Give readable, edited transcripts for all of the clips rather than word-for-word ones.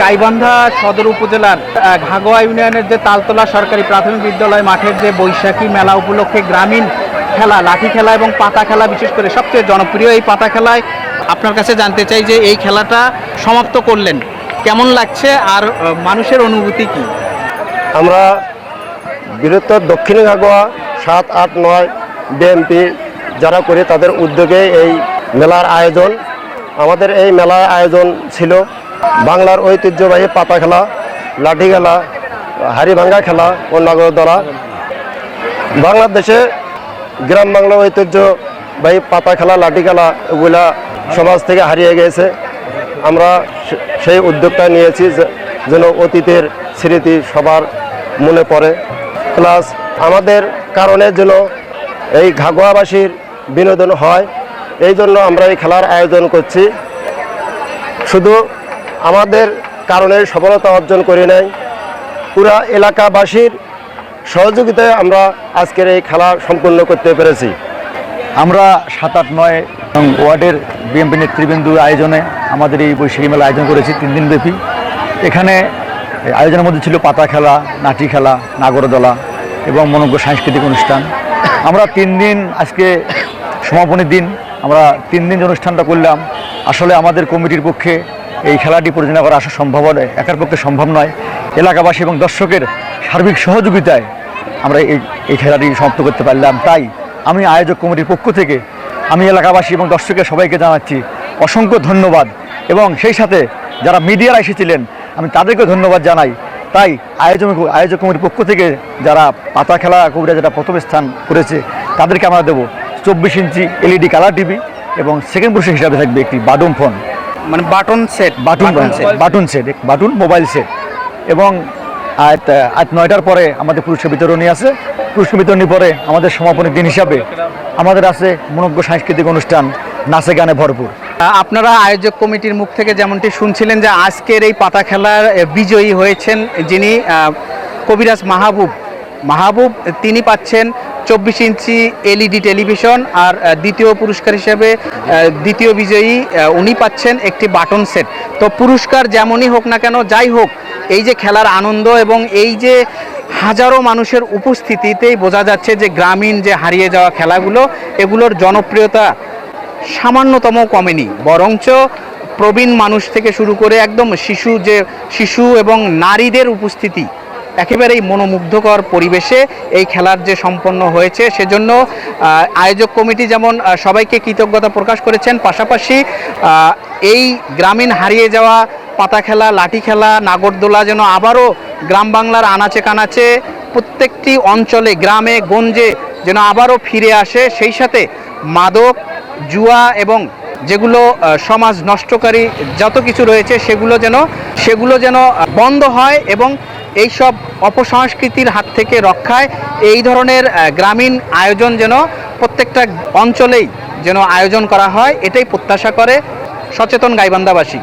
গাইবান্ধা সদর উপজেলার ঘাগোয়া ইউনিয়নের যে তালতলা সরকারি প্রাথমিক বিদ্যালয় মাঠের যে বৈশাখী মেলা উপলক্ষে গ্রামীণ খেলা, লাঠি খেলা এবং পাতা খেলা, বিশেষ করে সবচেয়ে জনপ্রিয় এই পাতা খেলায় আপনার কাছে জানতে চাই যে এই খেলাটা সমাপ্ত করলেন, কেমন লাগছে আর মানুষের অনুভূতি কি? আমরা বৃহত্তর দক্ষিণ ঘাগোয়া 7, 8, 9 বিএমপি যারা করে তাদের উদ্যোগে এই মেলার আয়োজন। আমাদের এই মেলার আয়োজন ছিল বাংলার ঐতিহ্যবাহী পাতা খেলা, লাঠি খেলা, হাড়ি ভাঙ্গা খেলা ও নাগরদোলা। বাংলাদেশে গ্রাম বাংলার ঐতিহ্যবাহী পাতা খেলা, লাঠি খেলা এগুলা সমাজ থেকে হারিয়ে গেছে। আমরা সেই উদ্যোগটা নিয়েছি যেন অতীতের স্মৃতি সবার মনে পড়ে, প্লাস আমাদের কারণে যেন এই ঘাগোয়াবাসীর বিনোদন হয়, এই জন্য আমরা এই খেলার আয়োজন করছি। শুধু আমাদের কারণে সফলতা অর্জন করি নাই, পুরা এলাকাবাসীর সহযোগিতায় আমরা আজকের এই খেলা সম্পূর্ণ করতে পেরেছি। আমরা 7, 8, 9 ওয়ার্ডের বিএমপি নেতৃবৃন্দর আয়োজনে আমাদের এই বৈশাখী মেলা আয়োজন করেছি 3 দিন ব্যাপী। এখানে আয়োজনের মধ্যে ছিল পাতা খেলা, লাঠি খেলা, নাগরদোলা এবং মনোজ্ঞ সাংস্কৃতিক অনুষ্ঠান। আমরা 3 দিন, আজকে সমাপনী দিন, আমরা 3 দিন অনুষ্ঠানটা করলাম। আসলে আমাদের কমিটির পক্ষে এই খেলাটি পরিচালনা করা আসা সম্ভব নয়, একার পক্ষে সম্ভব নয়। এলাকাবাসী এবং দর্শকের সার্বিক সহযোগিতায় আমরা এই খেলাটি সমাপ্ত করতে পারলাম। তাই আমি আয়োজক কমিটির পক্ষ থেকে আমি এলাকাবাসী এবং দর্শকের সবাইকে জানাচ্ছি অসংখ্য ধন্যবাদ, এবং সেই সাথে যারা মিডিয়ারা এসেছিলেন আমি তাদেরকে ধন্যবাদ জানাই। তাই আয়োজক কমিটির পক্ষ থেকে যারা পাতা খেলা কবিরা যেটা প্রথম স্থান করেছে তাদেরকে আমরা দেবো 24 ইঞ্চি LED কালার টিভি, এবং সেকেন্ড পুরস্কার হিসাবে থাকবে একটি বাটন ফোন, মানে বাটন মোবাইল সেট। এবং আজ 9টার পরে আমাদের পুরস্কার বিতরণী আছে। পুরস্কার বিতরণীর পরে আমাদের সমাপনী দিন হিসাবে আমাদের আছে মনোজ্ঞ সাংস্কৃতিক অনুষ্ঠান, নাচে গানে ভরপুর। আপনারা আয়োজক কমিটির মুখ থেকে যেমনটি শুনছিলেন যে আজকের এই পাতা খেলার বিজয়ী হয়েছেন যিনি কবিরাজ মাহবুব, তিনি পাচ্ছেন 24 ইঞ্চি LED টেলিভিশন, আর দ্বিতীয় পুরস্কার হিসেবে দ্বিতীয় বিজয়ী উনি পাচ্ছেন একটি বাটন সেট। তো পুরস্কার যেমনই হোক না কেন, যাই হোক, এই যে খেলার আনন্দ এবং এই যে হাজারো মানুষের উপস্থিতিতেই বোঝা যাচ্ছে যে গ্রামীণ যে হারিয়ে যাওয়া খেলাগুলো, এগুলোর জনপ্রিয়তা সামান্যতম কমেনি, বরঞ্চ প্রবীণ মানুষ থেকে শুরু করে একদম শিশু এবং নারীদের উপস্থিতি একেবারেই মনোমুগ্ধকর পরিবেশে এই খেলার যে সম্পন্ন হয়েছে, সেজন্য আয়োজক কমিটি যেমন সবাইকে কৃতজ্ঞতা প্রকাশ করেছেন, পাশাপাশি এই গ্রামীণ হারিয়ে যাওয়া পাতা খেলা, লাঠি খেলা, নাগরদোলা যেন আবারও গ্রাম বাংলার আনাচে কানাচে প্রত্যেকটি অঞ্চলে, গ্রামে গঞ্জে যেন আবারও ফিরে আসে। সেই সাথে মাদক, জুয়া এবং যেগুলো সমাজ নষ্টকারী যত কিছু রয়েছে সেগুলো যেন বন্ধ হয়, এবং এই সব অপসংস্কৃতির হাত থেকে রক্ষায় এই ধরনের গ্রামীণ আয়োজন যেন প্রত্যেকটা অঞ্চলেই যেন আয়োজন করা হয়, এটাই প্রত্যাশা করে সচেতন গাইবান্ধাবাসী।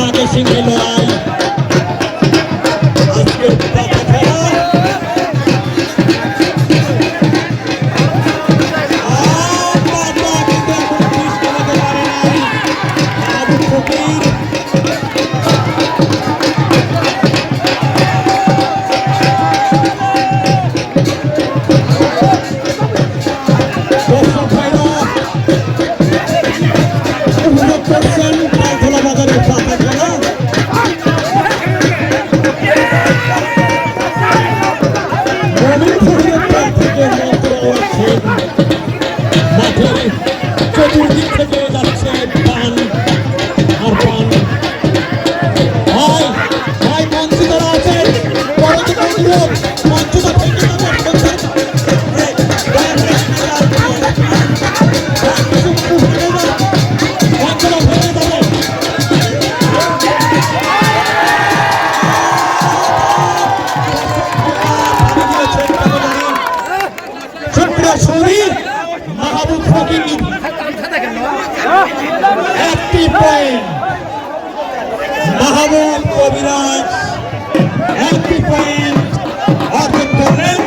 বাঘে সিংহে লড়াই আজকে পাতা খেলা চতুর্দিক থেকে যাচ্ছে পান আর পান ভাই মঞ্চে যারা আছেন পরবর্তী অনুরোধ মঞ্চটা থেকে শরীর মাহবুব ফকির একটি পয়েন্ট মাহবুব কবিরাজ একটি পয়েন্ট অর্জন করলেন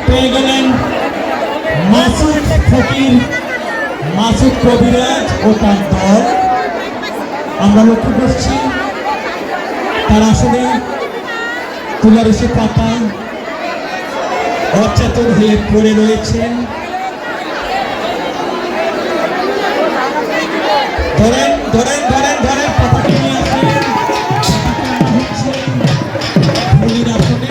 পেয়ে গেলেন মাসুদ ফকির, মাসুদ কবিরাজ ও তার দল। আমরা লক্ষ্য করছি তার আসলে তুলারসি পাতা অচেতন হয়ে পড়ে রয়েছেন। ধরেন ধরেন ধরেন ধরেন পাতাকে নিয়ে আসেন। ভুলির আসনে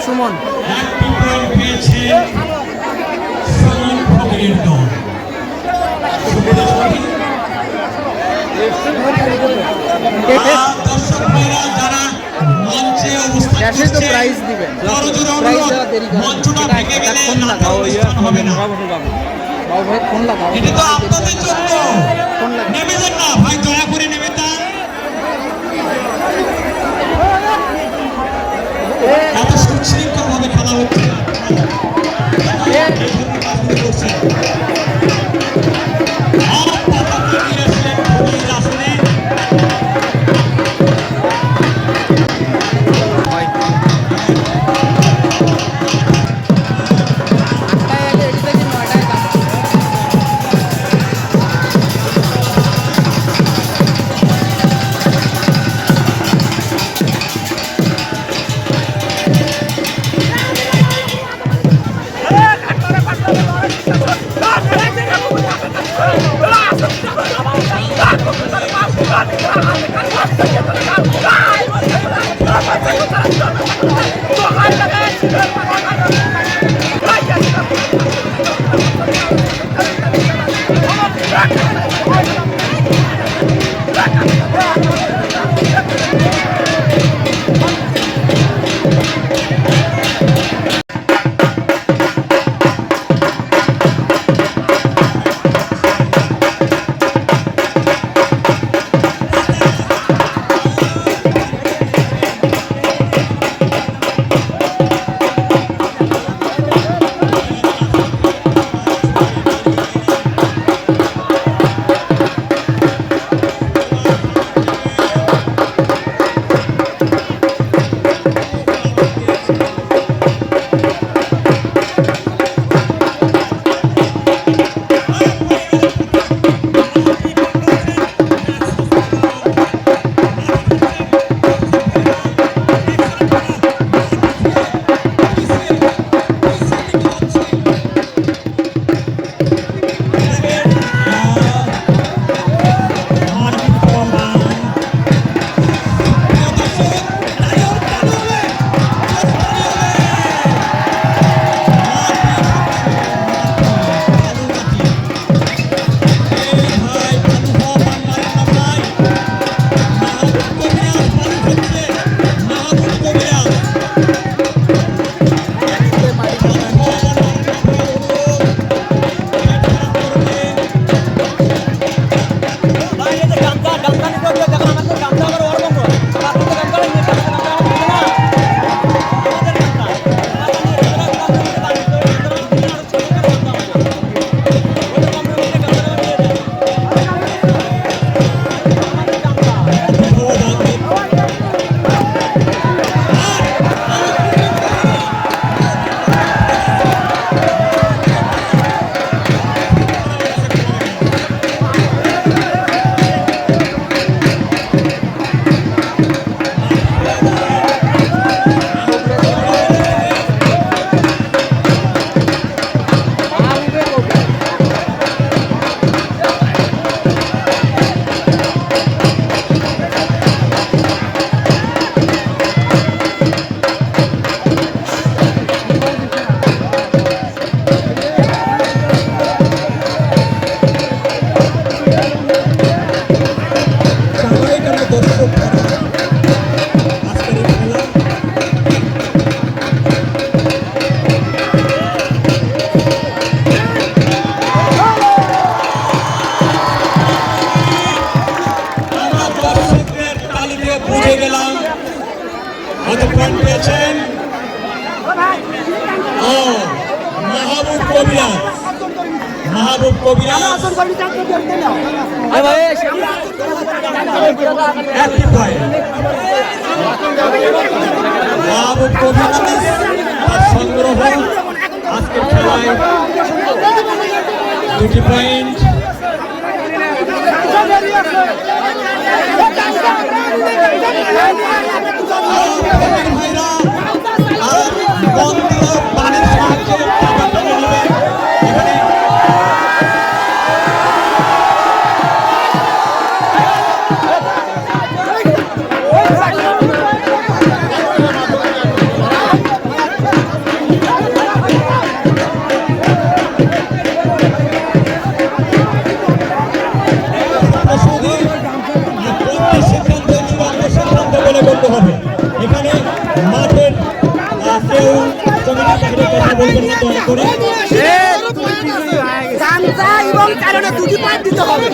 সুমন একটি পয়েন্ট পেয়েছে সুমন ফকিরের দল। দর্শক ভাইরা যারা মঞ্চে অবস্থান করছেন, বড়জোর অনুরোধ, মঞ্চটা ভেঙে গেলে নাটক অনুষ্ঠান হবে না। এটা তো আপনাদের জন্য, নেমে যান না ভাই, দয়া করে নেমে যান। এত সুশৃঙ্খল ভাবে খেলা হচ্ছে মাহবুব কবিরাজ মাহবুব কবিরাজ সংগ্রহ আজকের খেলায় 2টি পয়েন্ট। এখানে মাঠের কেউ কথা বলবেন না দয়া করে। এবং কারণে 2টি পয়েন্ট দিতে হবে।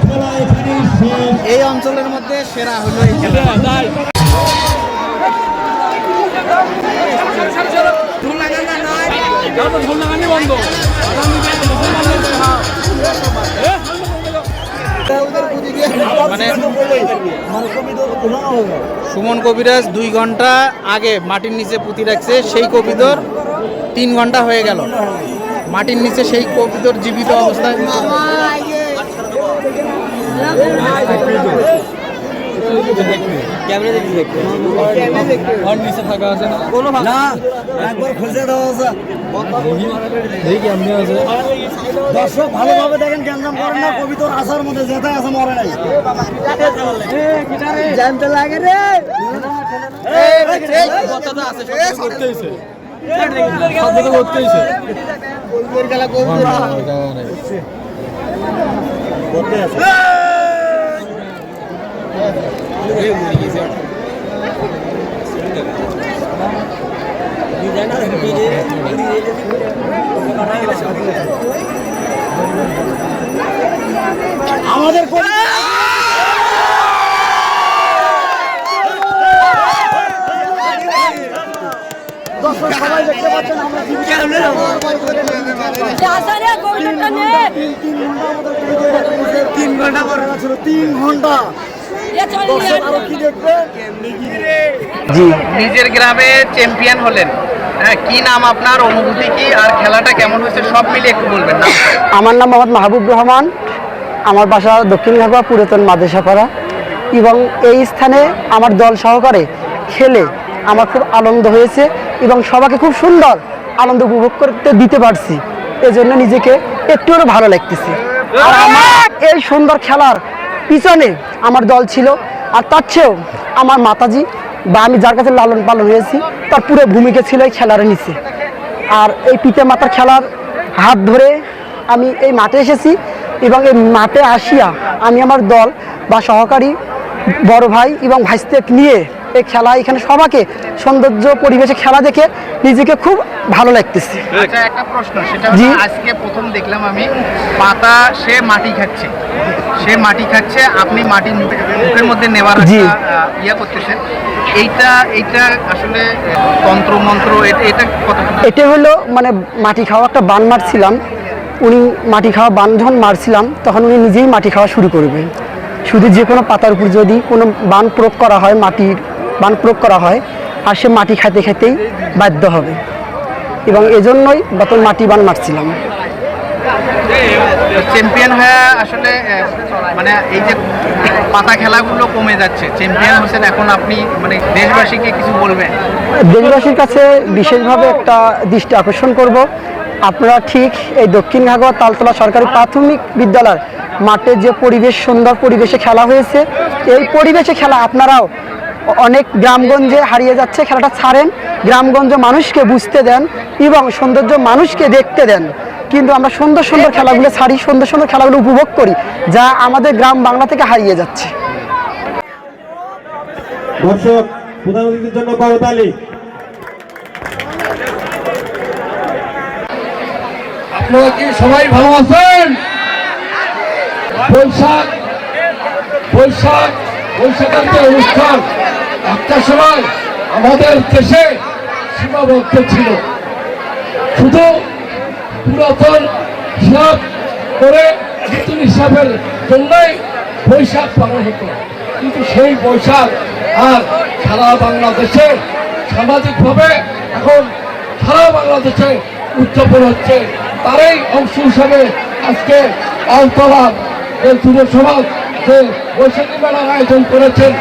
খেলা এখানেই শেষ। এই অঞ্চলের মধ্যে সেরা হলো এই খেলা। মানে সুমন কবিরাজ 2 ঘন্টা আগে মাটির নিচে পুঁতি রাখছে, সেই কবিতর 3 ঘন্টা হয়ে গেল মাটির নিচে, সেই কবিতর জীবিত অবস্থায়। দর্শক ভালোভাবে দেখেন, গ্যাঞ্জাম করেন না, কবিতর আসার মধ্যে যেটাই আছে মরে নাই। জানতে লাগে রে আমাদের দর্শক সবাই দেখতে পাচ্ছেন আমরা 3 ঘন্টা পরে ছিল, 3 ঘন্টা। জি, নিজের গ্রামে চ্যাম্পিয়ন হলেন, হ্যাঁ, কি নাম আপনার, অনুভূতি কি, আর খেলাটা কেমন হয়েছে সব মিলে একটু বলবেন না? আমার নাম মোহাম্মদ মাহবুব রহমান, আমার বাসা দক্ষিণ ঘাগড়া পুরাতন মাদ্রাসাপাড়া, এবং এই স্থানে আমার দল সহকারে খেলে আমার খুব আনন্দ হয়েছে এবং সবাইকে খুব সুন্দর আনন্দ উপভোগ করতে দিতে পারছি, এজন্য নিজেকে একটু ভালো লাগতেছে। আর আমার এই সুন্দর খেলার পিছনে আমার দল ছিল, আর তার চেয়েও আমার মাতাজি বা আমি যার কাছে লালন পালন হয়েছি তার পুরো ভূমিকা ছিল এই খেলার নিচে। আর এই পিতা মাতার খেলার হাত ধরে আমি এই মাঠে এসেছি এবং এই মাঠে আসিয়া আমি আমার দল বা সহকারী বড় ভাই এবং ভাইস্তেক নিয়ে এই খেলা এখানে সবাইকে সৌন্দর্য পরিবেশে খেলা দেখে নিজেকে খুব ভালো লাগতেছে। আচ্ছা, একটা প্রশ্ন, সেটা হলো আজকে প্রথম দেখলাম আমি পাতা সে মাটি খাচ্ছে, আপনি মাটি মুখের মধ্যে নেওয়ার ইয়া করতেছেন, এইটা আসলে তন্ত্র মন্ত্র, এটা কতটা? এটা হলো মানে মাটি খাওয়া একটা বান মারছিলাম, উনি মাটি খাওয়া বান যখন মারছিলাম তখন উনি নিজেই মাটি খাওয়া শুরু করবেন। শুধু যে কোনো পাতার উপর যদি কোনো বান প্রয়োগ করা হয়, মাটির বান প্রয়োগ করা হয়, আর সে মাটি খাইতে খাইতেই বাধ্য হবে, এবং এজন্যই বর্তমান মাটি বান মারছিলাম। চ্যাম্পিয়ন হয়ে আসলে মানে এই যে পাতা খেলাগুলো কমে যাচ্ছে, চ্যাম্পিয়ন হচ্ছেন, এখন আপনি মানে দেশবাসীকে কিছু বলবেন? দেশবাসীর কাছে বিশেষভাবে একটা দৃষ্টি আকর্ষণ করব, আপনারা ঠিক এই দক্ষিণ ঘাগড়া তালতলা সরকারি প্রাথমিক বিদ্যালয়ের মাঠে যে পরিবেশ, সুন্দর পরিবেশে খেলা হয়েছে, এই পরিবেশে খেলা আপনারাও অনেক গ্রামগঞ্জে হারিয়ে যাচ্ছে, খেলাটা ছাড়েন, গ্রামগঞ্জ মানুষকে বুঝতে দেন এবং সৌন্দর্য মানুষকে দেখতে দেন। কিন্তু আমরা সুন্দর সুন্দর খেলাগুলো ছাড়ি, সুন্দর সুন্দর খেলাগুলো উপভোগ করি, যা আমাদের গ্রাম বাংলা থেকে হারিয়ে যাচ্ছে। দর্শক, প্রধান অতিথির জন্য করতালি। আপনারা কি সবাই ভালো আছেন? বৈশাখের যে অনুষ্ঠান একটা সময় আমাদের দেশে সীমাবদ্ধ ছিল, শুধু পুরাতন হিসাব করে নতুন হিসাবের জন্যই বৈশাখ পালন হতো, কিন্তু সেই বৈশাখ আর সারা বাংলাদেশে সামাজিকভাবে এখন সারা বাংলাদেশে উদযাপন হচ্ছে। তারই অংশ হিসাবে আজকে তালতলা যুব সমাজ যে বৈশাখী মেলার আয়োজন করেছেন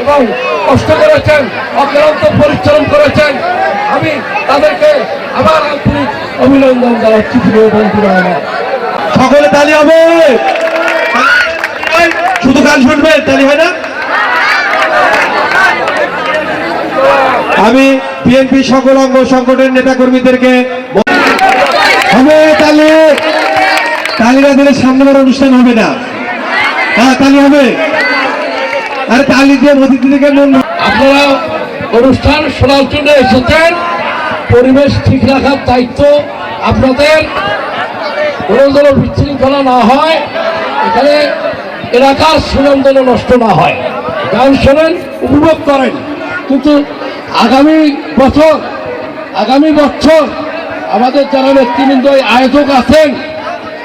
এবং কষ্ট করেছেন, অক্লান্ত পরিশ্রম করেছেন, আমি তাদেরকে আবার আন্তরিক অভিনন্দন জানাচ্ছি। প্রিয় বন্ধুরা, সকলে তালি হবে, শুধু গান শুনবেন, তালি হয় না? আমি বিএনপি সকল অঙ্গ সংগঠনের নেতা কর্মীদেরকে হবে তালি, তালিরা দিলে সামনের অনুষ্ঠান হবে না। হ্যাঁ, তালি হবে, আরে তালি দিয়ে অতিথিদেরকে আপনারা অনুষ্ঠান শোনার জন্য এসেছেন, পরিবেশ ঠিক রাখার দায়িত্ব আপনাদের, কোনো যেন বিশৃঙ্খলা না হয়। এখানে এলাকার সুনাম যেন নষ্ট না হয়। গান শোনেন, উপভোগ করেন, কিন্তু আগামী বছর আমাদের যারা নেতৃবৃন্দ আয়োজক আছেন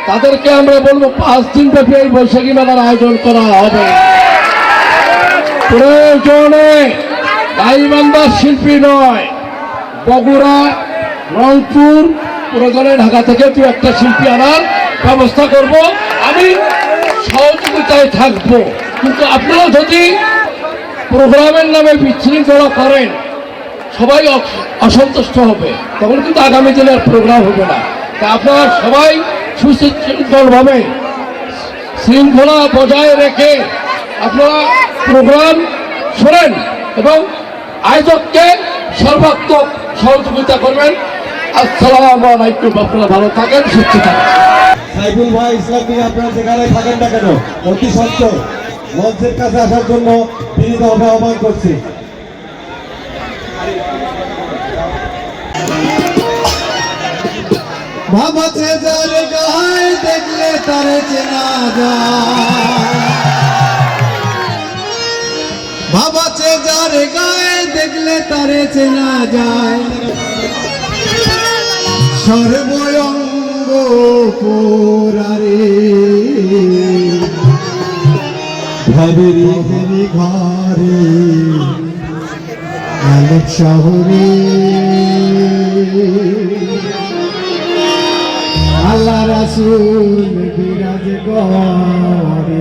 তাদেরকে আমরা বলবো 5 দিন ব্যাপী এই বৈশাখী মেলার আয়োজন করা হবে। প্রয়োজনে গাইবান্ধার শিল্পী নয়, বগুড়া, রংপুর, প্রয়োজনে ঢাকা থেকে 2-1টা শিল্পী আনার ব্যবস্থা করব। আমি সহযোগিতায় থাকবো, কিন্তু আপনারা যদি প্রোগ্রামের নামে বিশৃঙ্খলা করেন সবাই অসন্তুষ্ট হবে, তখন কিন্তু আগামী দিনের প্রোগ্রাম হবে না। তা আপনারা সবাই সুশৃঙ্খলভাবে শৃঙ্খলা বজায় রেখে আপনারা প্রোগ্রাম শোনেন এবং আয়োজককে সর্বাত্মক সহযোগিতা করবেন। আসসালামু আলাইকুম। আপনারা ভালো থাকেন, সুস্থ থাকেন। সাইফুল ভাই ইসলাম নিয়ে আপনারা যেখানে থাকেন না কেন অতি সত্ত্বর মঞ্চের কাছে আসার জন্য বিনীতভাবে আহ্বান করছি। ভাবাতে যার গায়ে দেখলে তারে চেনা যায়, ভাবাতে যার গায়ে দেখলে তারে চেনা যায়, সর্বঙ্গ পুরারে ভাবেরি ঘরে ঘরে আলোক শহরে আল্লাহ রাসূল বিরাজ করে।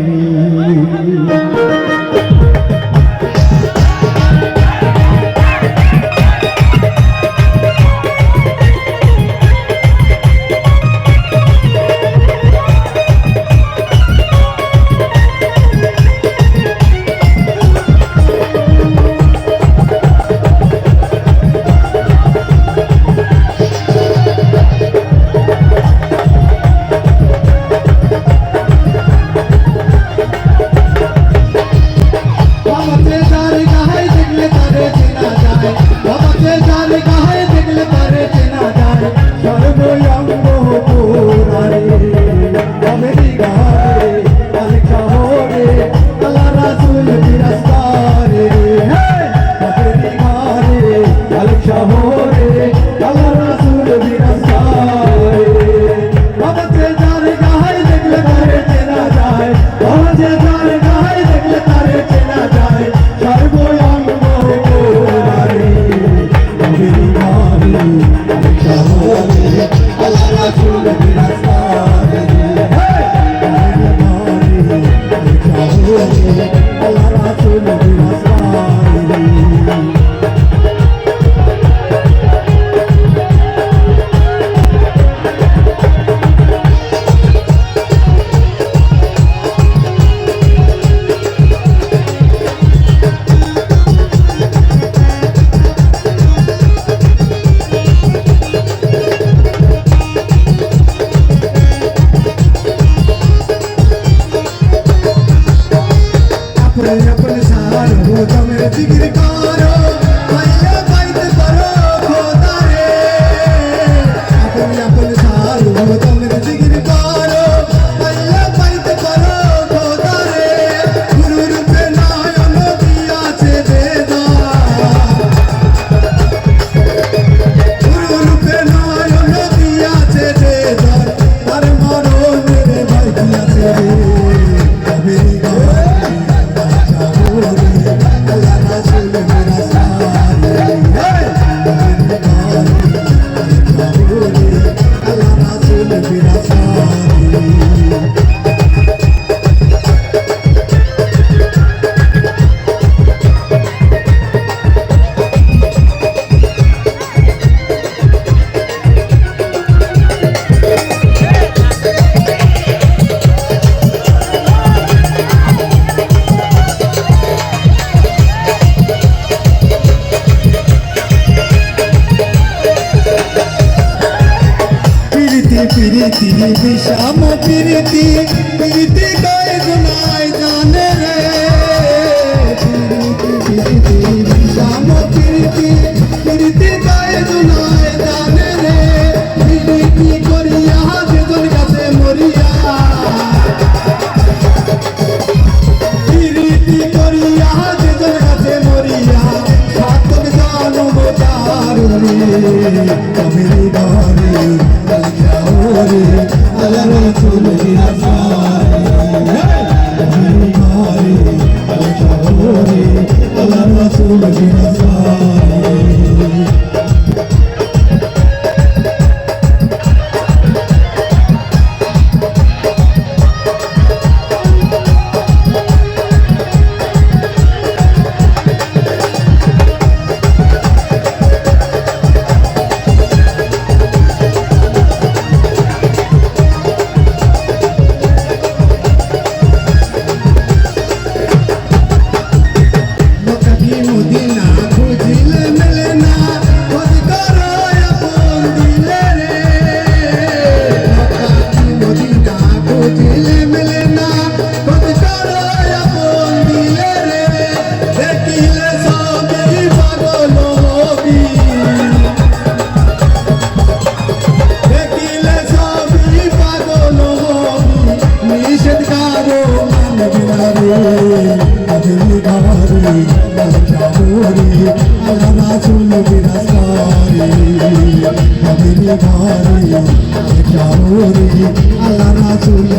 প্রীতি বিষাম প্রীতি প্রীতি গায়ে গুনায় জানে রে প্রীতি বিষাম প্রীতি প্রীতি গায়ে গুনায় জানে রে প্রীতি করিয়া যেজন কাছে মরিয়া রাসূল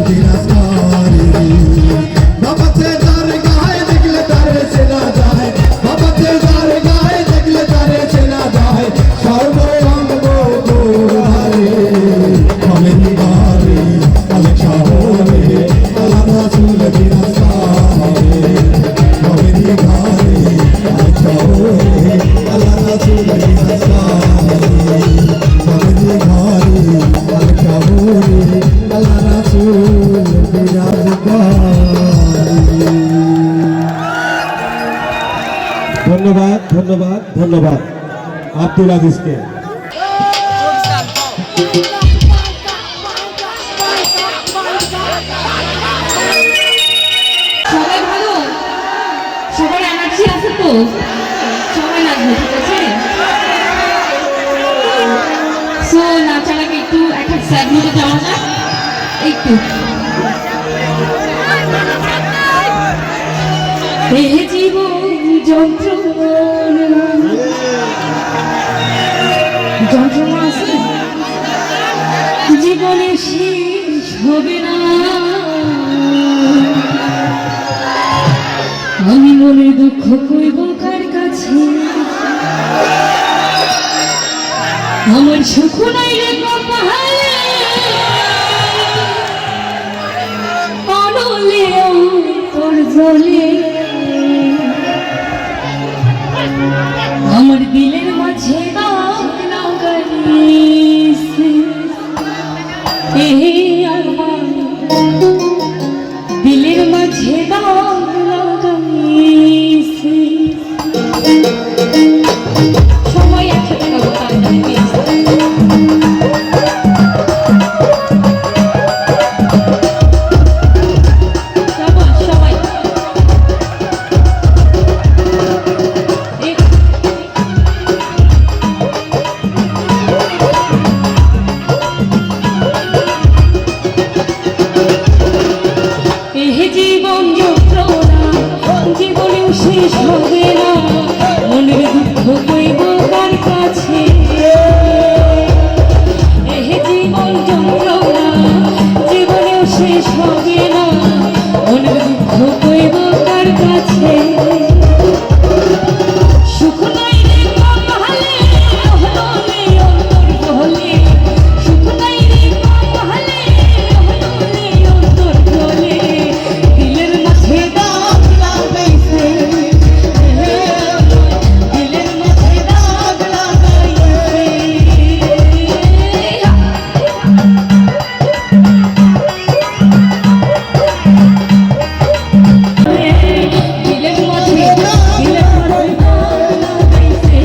বিরাজমান। ধন্যবাদ ধন্যবাদ ধন্যবাদ আব্দুল আজিজকে। সবাই ভালো, সবার এনার্জি আছে তো, সবাই নাচবে, ঠিক আছে? সো নাচার আগে একটু একটা সেগমেন্টে যাওয়া যাক, একটু এই জীবন যন্ত্রণা আছে, জীবনে শেষ হবে না। আমি মনে দুঃখ কইব কার কাছে, আমার সুখ নাই রে কপালে, অনলে তোর জলে আমার দিলের মাঝে দাগ লাগাইছে, আমার দিলের মাঝে দাগ লাগাইছে। সবাই একসাথে গাবো, তাড়াতাড়ি প্লিজ। সবাই জীবন যন্ত্রণা, জীবনেও শেষ হবে না, মনের দুঃখ কইব কার কাছে। জীবন যন্ত্রণা, জীবনেও শেষ হবে না, মনের দুঃখ কইব কার কাছে। সুখ নাই রে কপালে, হলে অন্তর গলে, সুখ নাই রে কপালে, হলে অন্তর গলে, দিলের মাঝে দাগ লাগাইছে, দিলের মাঝে দাগ লাগাইছে। দিলের মাঝে দাগ লাগাইছে,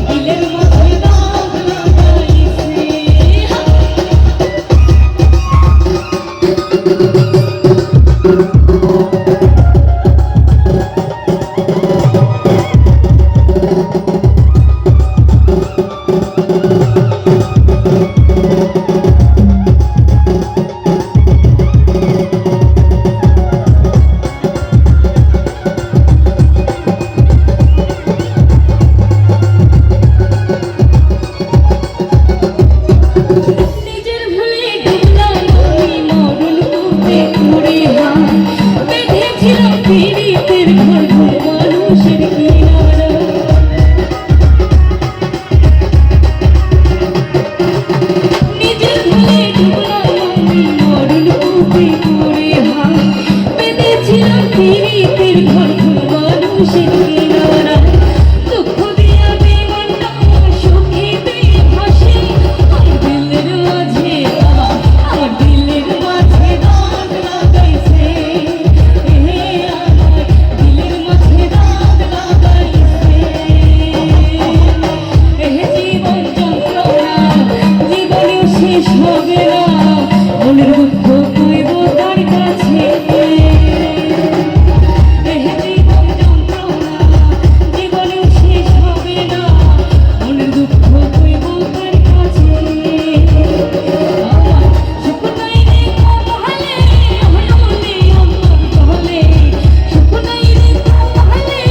দিলের মাঝে দাগ লাগাইছে। নিজের ভুলে ডুবলাম আমি মরণ কূপে, ঘুরে ছিলাম পীড়িতের ঘর মানুষের কিনারা দুঃখ দিয়া বেমনটা সুখেতে ভাসে আমার দিলের মাঝে আমার দিলের মাঝে দাগ লাগাইছে আমার দিলের মাঝে দাগ লাগাইছে জীবন যন্ত্রণা জীবনেও শেষ হবে না মনের দুঃখ কইব তার কাছে জীবন যন্ত্রণা জীবনেও শেষ হবে না মনের দুঃখ কইব তার কাছে আমার সুখ নাই রে কমহালে হলুলে অন্তর জলে সুখ নাই রে কমহালে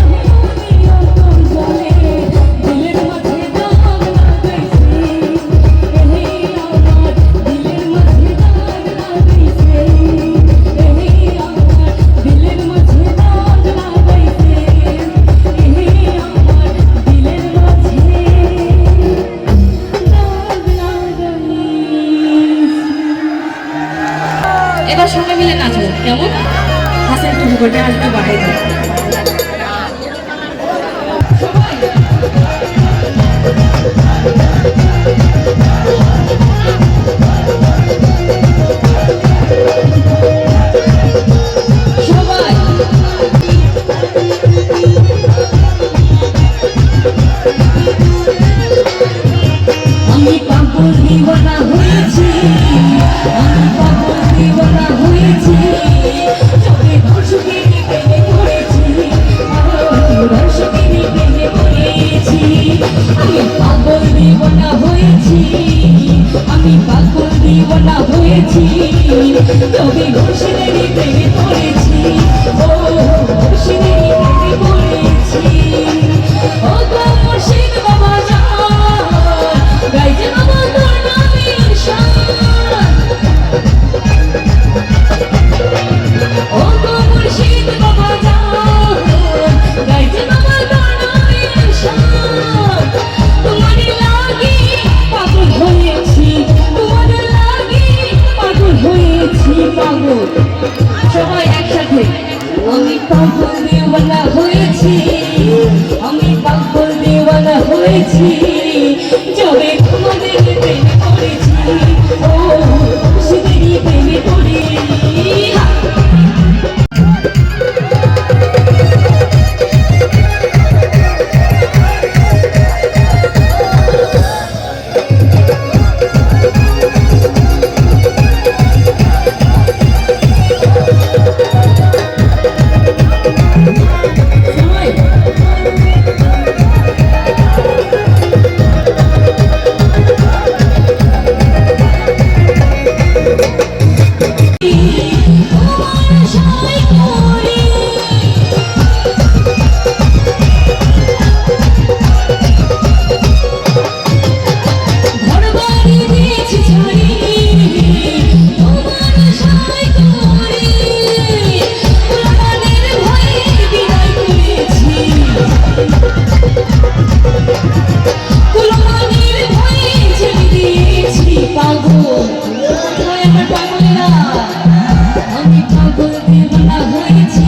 হলুলে অন্তর জলে দিলের মাঝে দাগ লাগাইছে আমার দিলের মাঝে দাগ লাগাইছে আমার দিলের মাঝে দাগ লাগাইছে আমার দিলের মাঝে এবার সবাই মিলে নাচবো কেমন হাসেন টুকু করে আর একটু বাড়াই দিই সবাই আমি পাগল দিওয়ানা হয়েছি আমি পাগল দিওয়ানা হয়েছি চোখে দর্শকের প্রেমে পড়েছি দর্শকের প্রেমে পড়েছি আমি পাগল দিওয়ানা হয়েছি আমি পাগল দিওয়ানা হয়েছি চোখে দর্শকের প্রেমে পড়েছি ও দর্শকের প্রেমে পড়েছি ও গো মুর্শিদ বাবা গাইতে বাবা তোর নামের শান ও গো মুর্শিদ বাবা গাইতে বাবা তোর নামের শান তোমার লাগি পাগল হয়েছি তোমার লাগি পাগল হয়েছি পাগল সবাই একসাথে আমি পাগল দিওয়ানা হয়েছি আমি পাগল দিওয়ানা হয়েছি যবে তোমাদের প্রেমে পড়েছি ও খুশিদেরই প্রেমে পড়েছি আমি পাগল দিওয়ানা হয়েছি